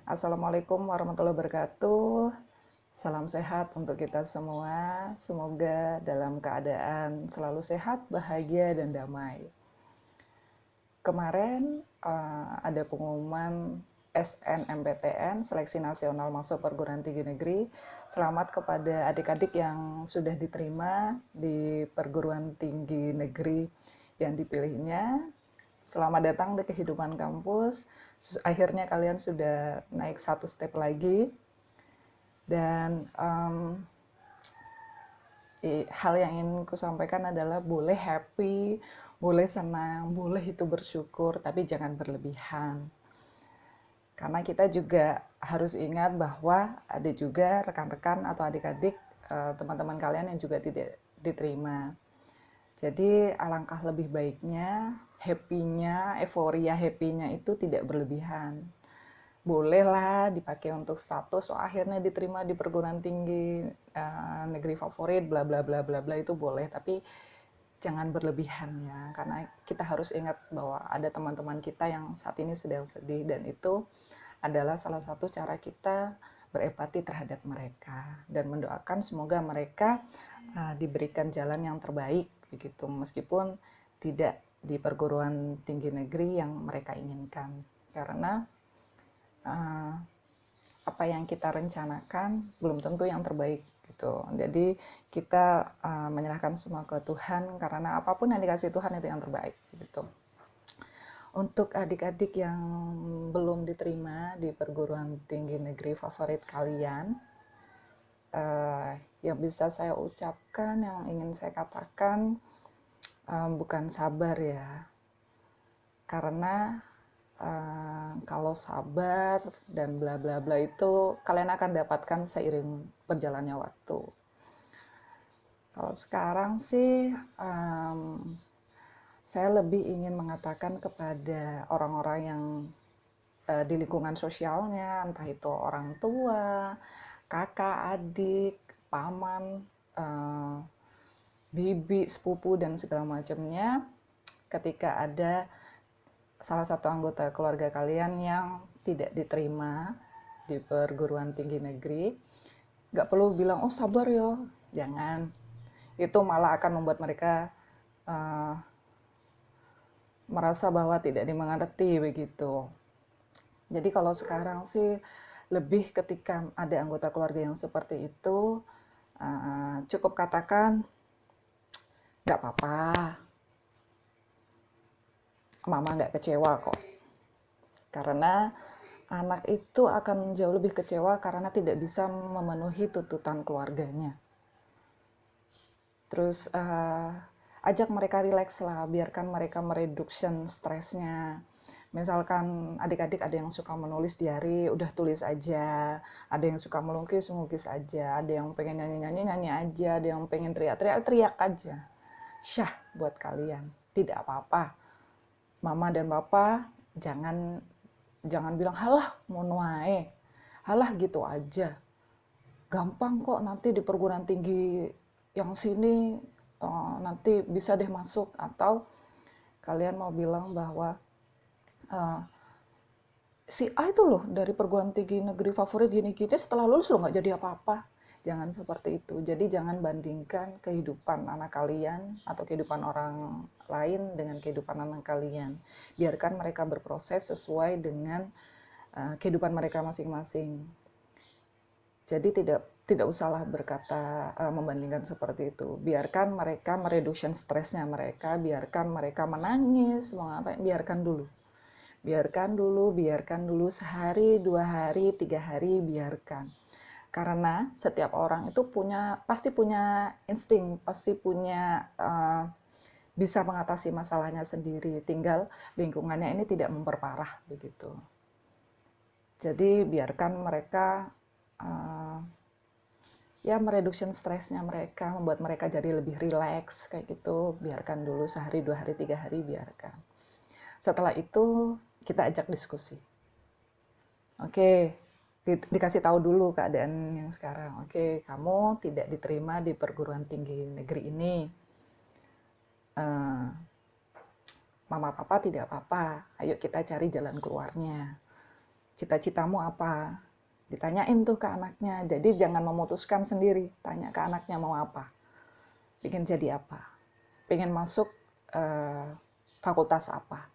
Assalamualaikum warahmatullahi wabarakatuh. Salam sehat untuk kita semua. Semoga dalam keadaan selalu sehat, bahagia, dan damai. Kemarin ada pengumuman SNMPTN, Seleksi Nasional Masuk Perguruan Tinggi Negeri. Selamat kepada adik-adik yang sudah diterima di perguruan tinggi negeri yang dipilihnya. Selamat datang di kehidupan kampus. Akhirnya kalian sudah naik satu step lagi. Dan hal yang ingin ku sampaikan adalah boleh happy, boleh senang, boleh itu bersyukur, tapi jangan berlebihan. Karena kita juga harus ingat bahwa ada juga rekan-rekan atau adik-adik, teman-teman kalian yang juga tidak diterima. Jadi alangkah lebih baiknya happy-nya, euforia happy-nya itu tidak berlebihan. Bolehlah dipakai untuk status, oh akhirnya diterima di perguruan tinggi negeri favorit, bla bla bla bla bla, itu boleh, tapi jangan berlebihan ya, karena kita harus ingat bahwa ada teman-teman kita yang saat ini sedang sedih, dan itu adalah salah satu cara kita berempati terhadap mereka dan mendoakan semoga mereka diberikan jalan yang terbaik begitu, meskipun tidak di perguruan tinggi negeri yang mereka inginkan, karena apa yang kita rencanakan belum tentu yang terbaik gitu. Jadi kita menyerahkan semua ke Tuhan, karena apapun yang dikasih Tuhan itu yang terbaik gitu. Untuk adik-adik yang belum diterima di perguruan tinggi negeri favorit kalian, yang bisa saya ucapkan, yang ingin saya katakan, bukan sabar ya, karena kalau sabar dan bla bla bla itu kalian akan dapatkan seiring berjalannya waktu. Kalau sekarang sih saya lebih ingin mengatakan kepada orang-orang yang di lingkungan sosialnya, entah itu orang tua, kakak, adik, paman, bibi, sepupu, dan segala macamnya, ketika ada salah satu anggota keluarga kalian yang tidak diterima di perguruan tinggi negeri, nggak perlu bilang, oh sabar ya, jangan. Itu malah akan membuat mereka merasa bahwa tidak dimengerti begitu. Jadi kalau sekarang sih lebih ketika ada anggota keluarga yang seperti itu, cukup katakan, nggak apa-apa, mama nggak kecewa kok. Karena anak itu akan jauh lebih kecewa karena tidak bisa memenuhi tuntutan keluarganya. Terus ajak mereka rileks lah, biarkan mereka mereduction stresnya. Misalkan adik-adik ada yang suka menulis diary, udah tulis aja. Ada yang suka melukis, melukis aja. Ada yang pengen nyanyi-nyanyi, nyanyi aja. Ada yang pengen teriak-teriak, teriak aja. Syah buat kalian, tidak apa-apa. Mama dan papa jangan bilang, halah mau wae, halah gitu aja, gampang kok nanti di perguruan tinggi yang sini nanti bisa deh masuk. Atau kalian mau bilang bahwa si A itu loh dari perguruan tinggi negeri favorit gini-gini, setelah lulus lo nggak jadi apa-apa. Jangan seperti itu. Jadi jangan bandingkan kehidupan anak kalian atau kehidupan orang lain dengan kehidupan anak kalian. Biarkan mereka berproses sesuai dengan kehidupan mereka masing-masing. Jadi tidak usahlah berkata membandingkan seperti itu. Biarkan mereka mereduction stresnya mereka, biarkan mereka menangis, biarkan dulu. Biarkan dulu sehari, 2 hari, 3 hari, biarkan. Karena setiap orang itu pasti punya insting, pasti punya bisa mengatasi masalahnya sendiri. Tinggal lingkungannya ini tidak memperparah begitu. Jadi biarkan mereka ya mereduction stresnya mereka, membuat mereka jadi lebih rileks kayak gitu. Biarkan dulu sehari, 2 hari, 3 hari, biarkan. Setelah itu kita ajak diskusi. Oke, dikasih tahu dulu keadaan yang sekarang. Oke, kamu tidak diterima di perguruan tinggi negeri ini. Mama papa tidak apa-apa, ayo kita cari jalan keluarnya. cita-citamu apa? Ditanyain tuh ke anaknya. Jadi jangan memutuskan sendiri, tanya ke anaknya mau apa. Pengen jadi apa? Pengen masuk fakultas apa?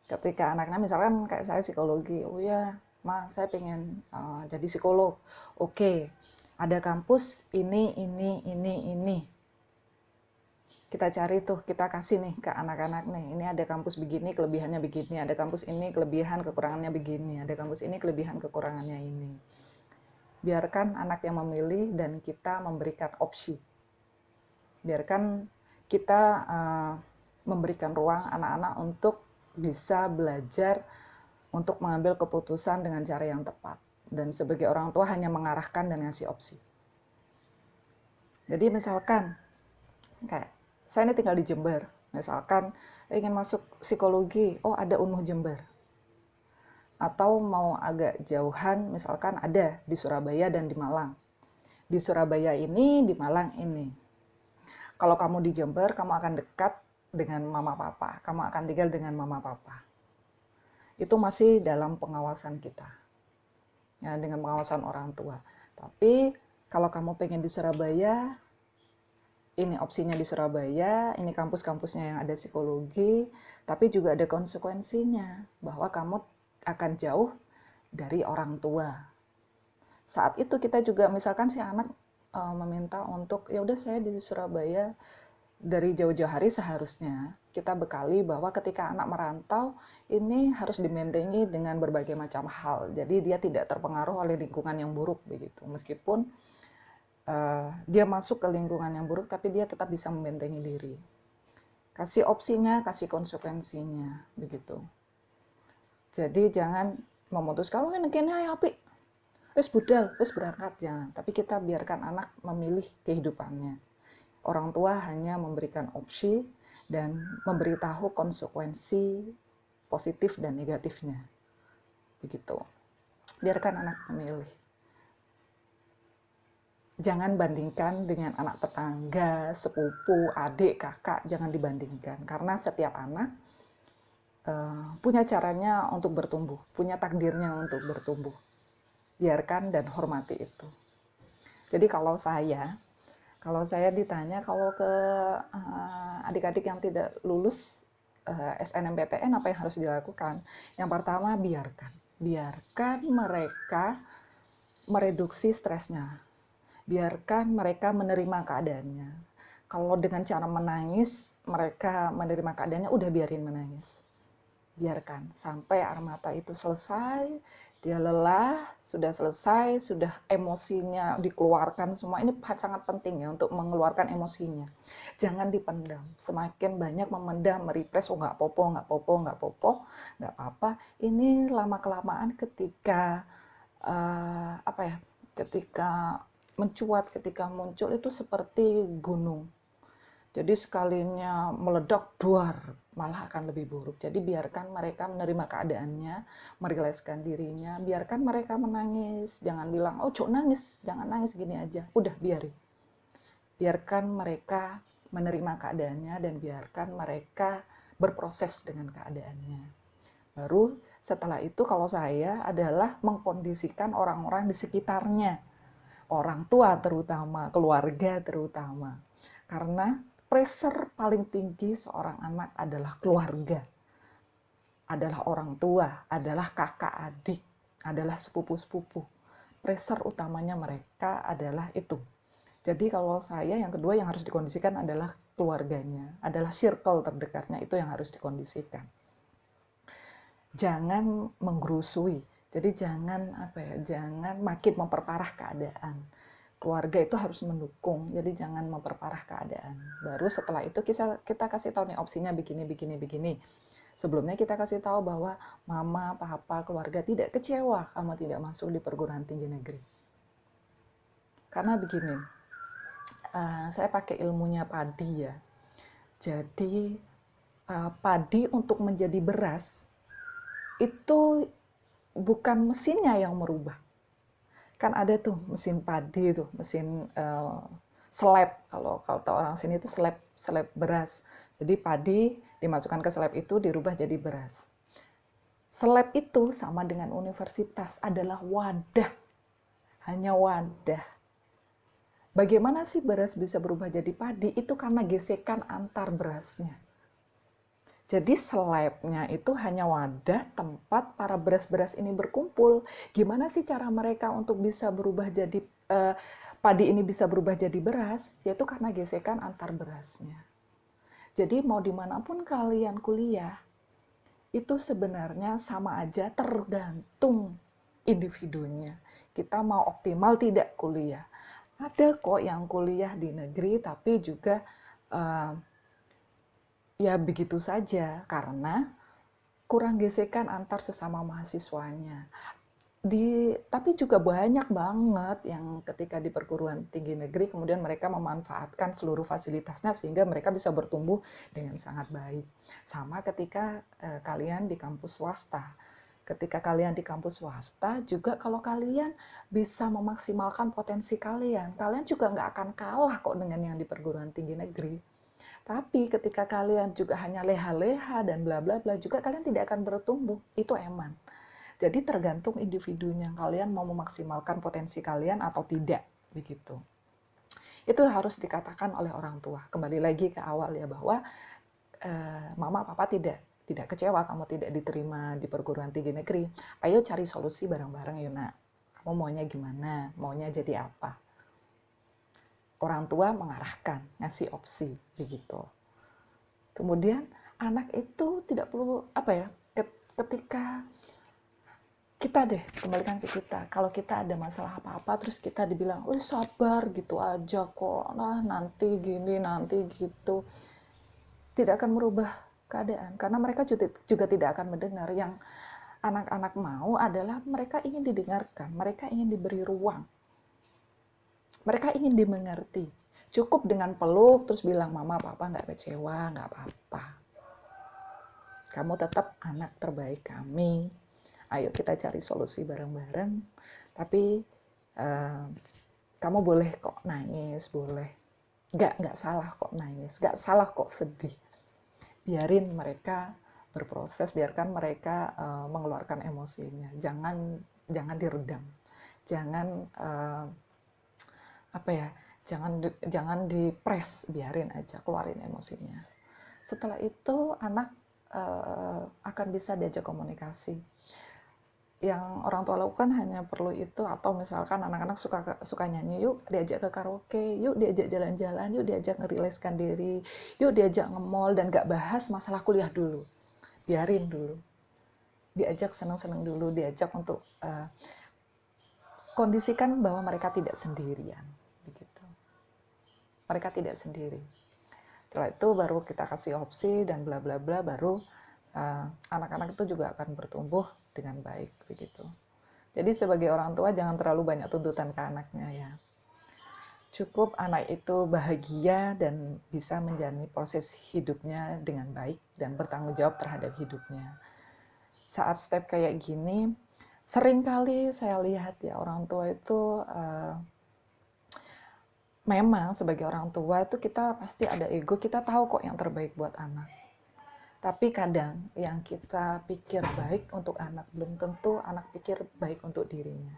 Ketika anaknya misalkan kayak saya psikologi, oh ya, Ma, saya pengen jadi psikolog. Oke, ada kampus ini. Kita cari tuh, kita kasih nih ke anak-anak nih, ini ada kampus begini, kelebihannya begini, ada kampus ini, kelebihan kekurangannya begini, ada kampus ini, kelebihan kekurangannya ini. Biarkan anak yang memilih dan kita memberikan opsi. Biarkan kita memberikan ruang anak-anak untuk bisa belajar untuk mengambil keputusan dengan cara yang tepat. Dan sebagai orang tua hanya mengarahkan dan ngasih opsi. Jadi misalkan, kayak saya ini tinggal di Jember, misalkan ingin masuk psikologi, oh ada UNUH Jember. Atau mau agak jauhan, misalkan ada di Surabaya dan di Malang. Di Surabaya ini, di Malang ini. Kalau kamu di Jember, kamu akan dekat dengan mama papa, kamu akan tinggal dengan mama papa. Itu masih dalam pengawasan kita, ya, dengan pengawasan orang tua. Tapi kalau kamu pengen di Surabaya, ini opsinya di Surabaya, ini kampus-kampusnya yang ada psikologi, tapi juga ada konsekuensinya, bahwa kamu akan jauh dari orang tua. Saat itu kita juga, misalkan si anak meminta untuk, ya udah saya di Surabaya, dari jauh-jauh hari seharusnya kita bekali bahwa ketika anak merantau, ini harus dimentengi dengan berbagai macam hal. Jadi dia tidak terpengaruh oleh lingkungan yang buruk, begitu. Meskipun dia masuk ke lingkungan yang buruk, tapi dia tetap bisa membentengi diri. Kasih opsinya, kasih konsekuensinya, begitu. Jadi jangan memutuskan, oh ini kayaknya api, wes budal, wes berangkat, jangan. Tapi kita biarkan anak memilih kehidupannya. Orang tua hanya memberikan opsi dan memberitahu konsekuensi positif dan negatifnya, begitu. Biarkan anak memilih. Jangan bandingkan dengan anak tetangga, sepupu, adik, kakak, jangan dibandingkan. Karena setiap anak punya caranya untuk bertumbuh, punya takdirnya untuk bertumbuh. Biarkan dan hormati itu. Jadi kalau saya ditanya, kalau ke adik-adik yang tidak lulus SNMPTN apa yang harus dilakukan? Yang pertama, biarkan mereka mereduksi stresnya. Biarkan mereka menerima keadaannya. Kalau dengan cara menangis, mereka menerima keadaannya, udah biarin menangis. Biarkan sampai air mata itu selesai, dia lelah, sudah selesai, sudah emosinya dikeluarkan semua. Ini sangat penting ya untuk mengeluarkan emosinya. Jangan dipendam. Semakin banyak memendam, merepress, oh nggak apa-apa. Ini lama-kelamaan ketika ketika mencuat, ketika muncul itu seperti gunung. Jadi sekalinya meledak, duar, malah akan lebih buruk. Jadi biarkan mereka menerima keadaannya, merilekskan dirinya, biarkan mereka menangis. Jangan bilang, oh cok nangis, jangan nangis gini aja. Udah biarin. Biarkan mereka menerima keadaannya dan biarkan mereka berproses dengan keadaannya. Baru setelah itu kalau saya adalah mengkondisikan orang-orang di sekitarnya. Orang tua terutama, keluarga terutama. Karena pressure paling tinggi seorang anak adalah keluarga. Adalah orang tua, adalah kakak adik, adalah sepupu-sepupu. Pressure utamanya mereka adalah itu. Jadi kalau saya, yang kedua yang harus dikondisikan adalah keluarganya, adalah circle terdekatnya, itu yang harus dikondisikan. Jangan menggerusui. Jadi jangan makin memperparah keadaan. Keluarga itu harus mendukung, jadi jangan memperparah keadaan. Baru setelah itu kita kasih tahu nih opsinya begini. Sebelumnya kita kasih tahu bahwa mama, papa, keluarga tidak kecewa kamu tidak masuk di perguruan tinggi negeri. Karena begini, saya pakai ilmunya padi ya. Jadi padi untuk menjadi beras itu bukan mesinnya yang merubah. Kan ada tuh mesin padi tuh, mesin seleb, kalau tahu orang sini itu seleb beras. Jadi padi dimasukkan ke seleb itu dirubah jadi beras. Seleb itu sama dengan universitas, adalah wadah, hanya wadah. Bagaimana sih beras bisa berubah jadi padi? Itu karena gesekan antar berasnya. Jadi selebnya itu hanya wadah tempat para beras-beras ini berkumpul. Gimana sih cara mereka untuk bisa berubah jadi padi ini bisa berubah jadi beras? Yaitu karena gesekan antar berasnya. Jadi mau dimanapun kalian kuliah, itu sebenarnya sama aja tergantung individunya. Kita mau optimal tidak kuliah. Ada kok yang kuliah di negeri tapi juga ya begitu saja karena kurang gesekan antar sesama mahasiswanya. Tapi juga banyak banget yang ketika di perguruan tinggi negeri kemudian mereka memanfaatkan seluruh fasilitasnya sehingga mereka bisa bertumbuh dengan sangat baik. Sama ketika kalian di kampus swasta. Ketika kalian di kampus swasta juga kalau kalian bisa memaksimalkan potensi kalian, kalian juga nggak akan kalah kok dengan yang di perguruan tinggi negeri. Tapi ketika kalian juga hanya leha-leha dan bla bla bla juga kalian tidak akan bertumbuh. Itu eman. Jadi tergantung individunya kalian mau memaksimalkan potensi kalian atau tidak begitu. Itu harus dikatakan oleh orang tua. Kembali lagi ke awal ya bahwa mama papa tidak kecewa kamu tidak diterima di perguruan tinggi negeri. Ayo cari solusi bareng-bareng yuk nak. Kamu maunya gimana? Maunya jadi apa? Orang tua mengarahkan, ngasih opsi begitu. Kemudian anak itu tidak perlu ketika kita deh kembalikan ke kita. Kalau kita ada masalah apa-apa terus kita dibilang, "Wih, sabar gitu aja kok. Nah, nanti gini, nanti gitu." Tidak akan merubah keadaan karena mereka juga tidak akan mendengar. Yang anak-anak mau adalah mereka ingin didengarkan, mereka ingin diberi ruang. Mereka ingin dimengerti. Cukup dengan peluk, terus bilang, "Mama, Papa nggak kecewa, nggak apa-apa. Kamu tetap anak terbaik kami. Ayo kita cari solusi bareng-bareng. Tapi kamu boleh kok nangis, boleh. Nggak salah kok nangis, nggak salah kok sedih. Biarin mereka berproses, biarkan mereka mengeluarkan emosinya. Jangan diredam. Jangan dipres, biarin aja, keluarin emosinya. Setelah itu anak akan bisa diajak komunikasi. Yang orang tua lakukan hanya perlu itu, atau misalkan anak-anak suka nyanyi, yuk diajak ke karaoke, yuk diajak jalan-jalan, yuk diajak ngeriliskan diri, yuk diajak nge-mall, dan gak bahas masalah kuliah dulu. Biarin dulu. Diajak senang-senang dulu, diajak untuk kondisikan bahwa mereka tidak sendirian. Mereka tidak sendiri. Setelah itu baru kita kasih opsi dan bla bla bla, baru anak-anak itu juga akan bertumbuh dengan baik begitu. Jadi sebagai orang tua jangan terlalu banyak tuntutan ke anaknya ya. Cukup anak itu bahagia dan bisa menjalani proses hidupnya dengan baik dan bertanggung jawab terhadap hidupnya. Saat step kayak gini, seringkali saya lihat ya orang tua itu memang sebagai orang tua itu kita pasti ada ego, kita tahu kok yang terbaik buat anak. Tapi kadang yang kita pikir baik untuk anak, belum tentu anak pikir baik untuk dirinya.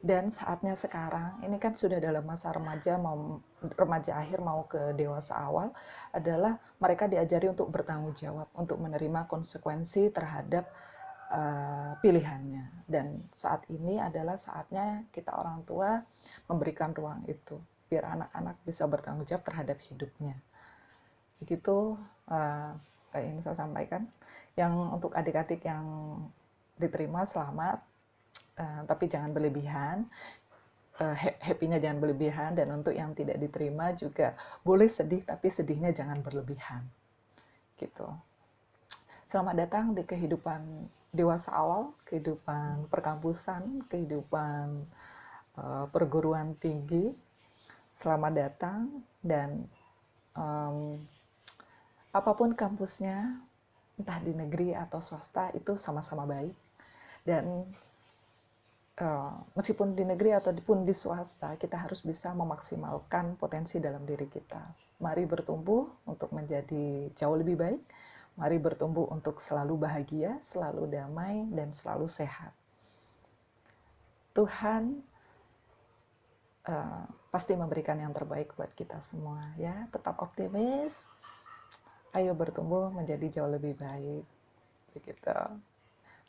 Dan saatnya sekarang, ini kan sudah dalam masa remaja akhir mau ke dewasa awal, adalah mereka diajari untuk bertanggung jawab, untuk menerima konsekuensi terhadap pilihannya. Dan saat ini adalah saatnya kita orang tua memberikan ruang itu biar anak-anak bisa bertanggung jawab terhadap hidupnya. Begitu yang saya sampaikan. Yang untuk adik-adik yang diterima selamat, tapi jangan berlebihan. Happy-nya jangan berlebihan, dan untuk yang tidak diterima juga boleh sedih tapi sedihnya jangan berlebihan. Gitu. Selamat datang di kehidupan dewasa awal, kehidupan perkampusan, kehidupan perguruan tinggi. Selamat datang, dan apapun kampusnya, entah di negeri atau swasta, itu sama-sama baik. Dan meskipun di negeri ataupun di swasta, kita harus bisa memaksimalkan potensi dalam diri kita. Mari bertumbuh untuk menjadi jauh lebih baik. Mari bertumbuh untuk selalu bahagia, selalu damai, dan selalu sehat. Tuhan pasti memberikan yang terbaik buat kita semua ya. Tetap optimis. Ayo bertumbuh menjadi jauh lebih baik. Begitu.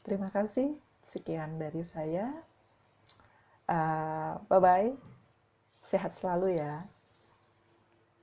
Terima kasih. Sekian dari saya. Bye-bye. Sehat selalu ya.